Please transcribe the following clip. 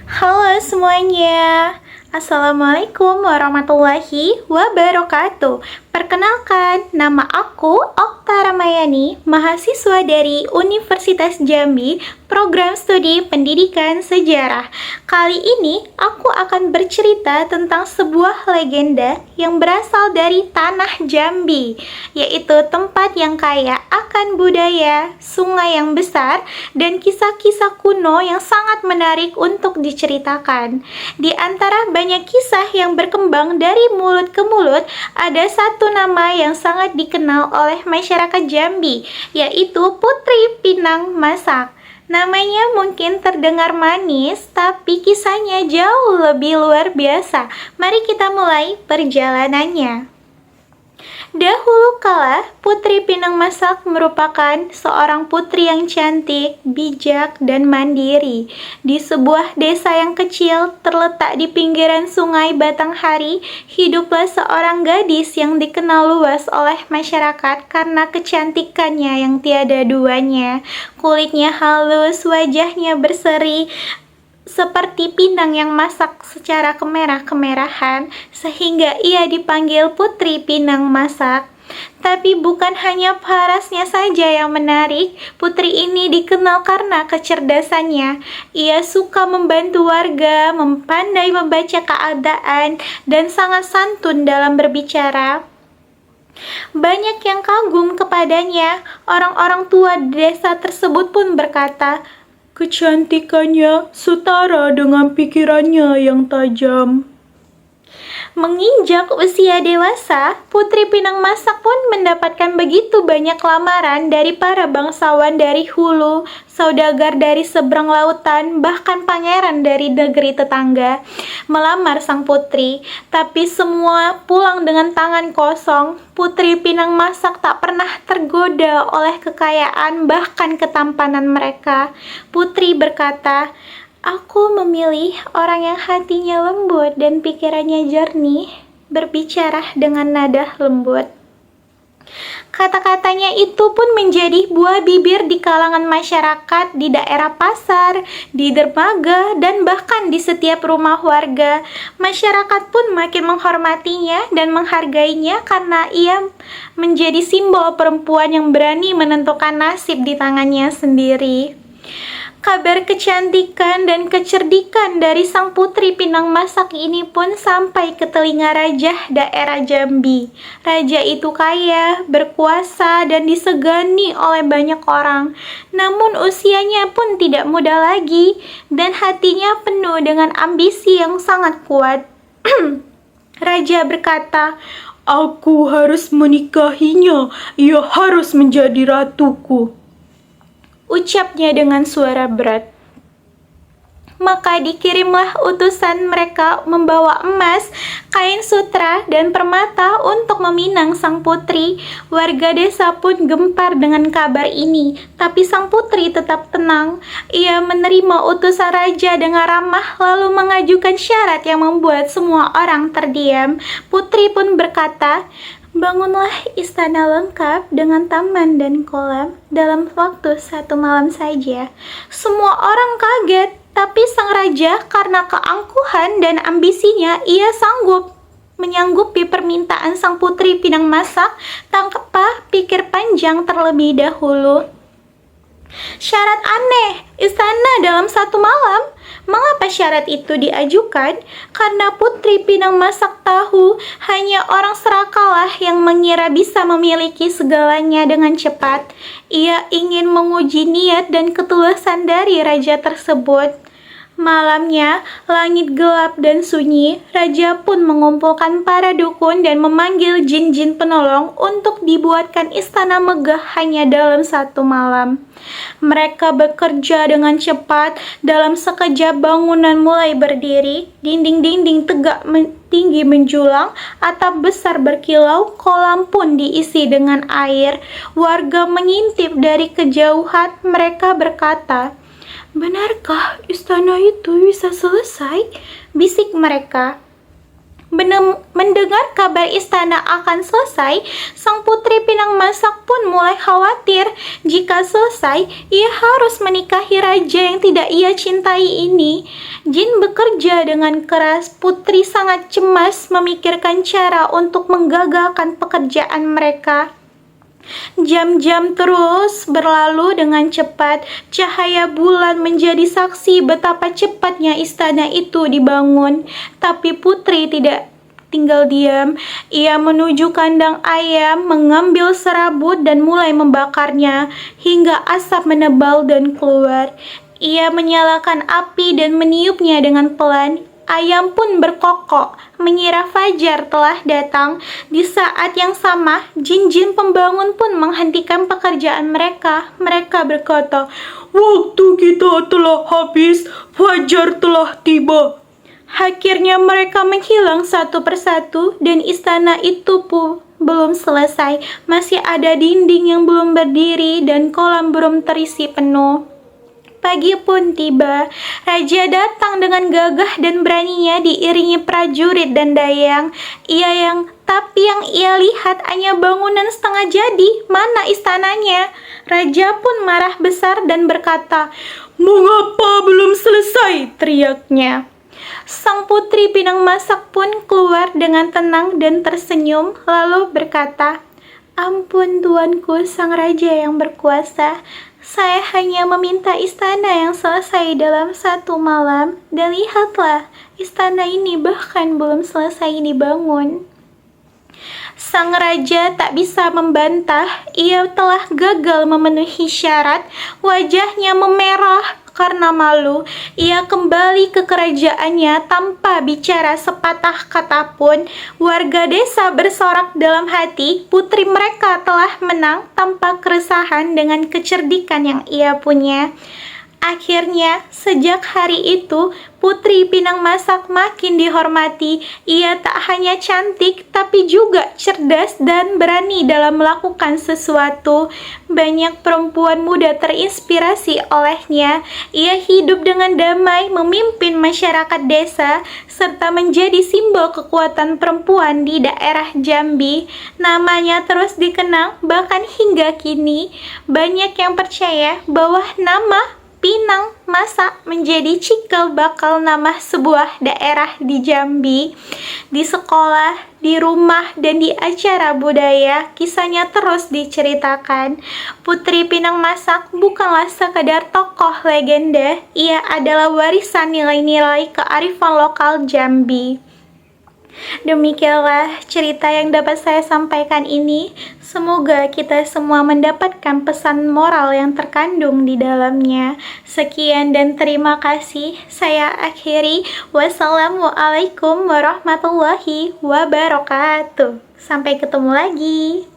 Halo semuanya, Assalamualaikum warahmatullahi wabarakatuh. Perkenalkan, nama aku Okta Ramayani, mahasiswa dari Universitas Jambi, Program Studi Pendidikan Sejarah. Kali ini aku akan bercerita tentang sebuah legenda yang berasal dari tanah Jambi, yaitu tempat yang kaya akan budaya, sungai yang besar, dan kisah-kisah kuno yang sangat menarik untuk diceritakan. Di antara banyak kisah yang berkembang dari mulut ke mulut, ada satu nama yang sangat dikenal oleh masyarakat Jambi, yaitu Putri Pinang Masak. Namanya mungkin terdengar manis, tapi kisahnya jauh lebih luar biasa. Mari kita mulai perjalanannya. Dahulu kala, Putri Pinang Masak merupakan seorang putri yang cantik, bijak, dan mandiri. Di sebuah desa yang kecil terletak di pinggiran sungai Batanghari, hiduplah seorang gadis yang dikenal luas oleh masyarakat karena kecantikannya yang tiada duanya. Kulitnya halus, wajahnya berseri, seperti pinang yang masak secara kemerah-kemerahan, sehingga ia dipanggil Putri Pinang Masak. Tapi bukan hanya parasnya saja yang menarik, putri ini dikenal karena kecerdasannya. Ia suka membantu warga, pandai membaca keadaan, dan sangat santun dalam berbicara. Banyak yang kagum kepadanya. Orang-orang tua desa tersebut pun berkata, kecantikannya setara dengan pikirannya yang tajam. Menginjak usia dewasa, Putri Pinang Masak pun mendapatkan begitu banyak lamaran dari para bangsawan dari hulu, saudagar dari seberang lautan, bahkan pangeran dari negeri tetangga melamar sang putri. Tapi semua pulang dengan tangan kosong. Putri Pinang Masak tak pernah tergoda oleh kekayaan bahkan ketampanan mereka. Putri berkata, aku memilih orang yang hatinya lembut dan pikirannya jernih, berbicara dengan nada lembut. Kata-katanya itu pun menjadi buah bibir di kalangan masyarakat di daerah pasar, di dermaga, dan bahkan di setiap rumah warga. Masyarakat pun makin menghormatinya dan menghargainya karena ia menjadi simbol perempuan yang berani menentukan nasib di tangannya sendiri. Kabar kecantikan dan kecerdikan dari sang Putri Pinang Masak ini pun sampai ke telinga raja daerah Jambi. Raja itu kaya, berkuasa, dan disegani oleh banyak orang. Namun usianya pun tidak muda lagi, dan hatinya penuh dengan ambisi yang sangat kuat. Raja berkata, aku harus menikahinya, ia harus menjadi ratuku, ucapnya dengan suara berat. Maka dikirimlah utusan mereka membawa emas, kain sutra, dan permata untuk meminang sang putri. Warga desa pun gempar dengan kabar ini, tapi sang putri tetap tenang. Ia menerima utusan raja dengan ramah, lalu mengajukan syarat yang membuat semua orang terdiam. Putri pun berkata, bangunlah istana lengkap dengan taman dan kolam dalam waktu 1 malam saja. Semua orang kaget, tapi sang raja karena keangkuhan dan ambisinya, ia sanggup menyanggupi permintaan sang Putri Pinang Masak tanpa pikir panjang terlebih dahulu. Syarat aneh, istana dalam 1 malam. Mengapa syarat itu diajukan? Karena Putri Pinang Masak tahu hanya orang serakalah yang mengira bisa memiliki segalanya dengan cepat. Ia ingin menguji niat dan ketulusan dari raja tersebut. Malamnya, langit gelap dan sunyi. Raja pun mengumpulkan para dukun dan memanggil jin-jin penolong untuk dibuatkan istana megah hanya dalam 1 malam. Mereka bekerja dengan cepat. Dalam sekejap bangunan mulai berdiri. Dinding-dinding tegak tinggi menjulang, atap besar berkilau, kolam pun diisi dengan air. Warga mengintip dari kejauhan. Mereka berkata, benarkah istana itu bisa selesai? Bisik mereka. Mendengar kabar istana akan selesai, sang putri pinang masak pun mulai khawatir. Jika selesai, ia harus menikahi raja yang tidak ia cintai ini. Jin bekerja dengan keras. Putri sangat cemas memikirkan cara untuk menggagalkan pekerjaan mereka. Jam-jam terus berlalu dengan cepat. Cahaya bulan menjadi saksi betapa cepatnya istana itu dibangun. Tapi putri tidak tinggal diam. Ia menuju kandang ayam, mengambil serabut dan mulai membakarnya hingga asap menebal dan keluar. Ia menyalakan api dan meniupnya dengan pelan. Ayam pun berkokok, mengira fajar telah datang. Di saat yang sama, jin-jin pembangun pun menghentikan pekerjaan mereka. Mereka berkata, "Waktu kita telah habis, fajar telah tiba." Akhirnya mereka menghilang satu persatu dan istana itu pun belum selesai. Masih ada dinding yang belum berdiri dan kolam belum terisi penuh. Pagi pun tiba. Raja datang dengan gagah dan beraninya diiringi prajurit dan dayang. Tapi yang ia lihat hanya bangunan setengah jadi. Mana istananya? Raja pun marah besar dan berkata, "Mengapa belum selesai?" teriaknya. Sang putri pinang masak pun keluar dengan tenang dan tersenyum, lalu berkata, "Ampun tuanku sang raja yang berkuasa. Saya hanya meminta istana yang selesai dalam satu malam, dan lihatlah, istana ini bahkan belum selesai dibangun." Sang raja tak bisa membantah, ia telah gagal memenuhi syarat. Wajahnya memerah karena malu. Ia kembali ke kerajaannya tanpa bicara sepatah kata pun. Warga desa bersorak dalam hati, putri mereka telah menang tanpa keresahan dengan kecerdikan yang ia punya. Akhirnya, sejak hari itu, putri pinang masak makin dihormati. Ia tak hanya cantik, tapi juga cerdas dan berani dalam melakukan sesuatu. Banyak perempuan muda terinspirasi olehnya. Ia hidup dengan damai, memimpin masyarakat desa, serta menjadi simbol kekuatan perempuan di daerah Jambi. Namanya terus dikenang, bahkan hingga kini. Banyak yang percaya bahwa nama Pinang Masak menjadi cikal bakal nama sebuah daerah di Jambi. Di sekolah, di rumah, dan di acara budaya, kisahnya terus diceritakan. Putri Pinang Masak bukanlah sekadar tokoh legenda, ia adalah warisan nilai-nilai kearifan lokal Jambi. Demikianlah cerita yang dapat saya sampaikan ini. Semoga kita semua mendapatkan pesan moral yang terkandung di dalamnya. Sekian dan terima kasih. Saya akhiri. Wassalamualaikum warahmatullahi wabarakatuh. Sampai ketemu lagi.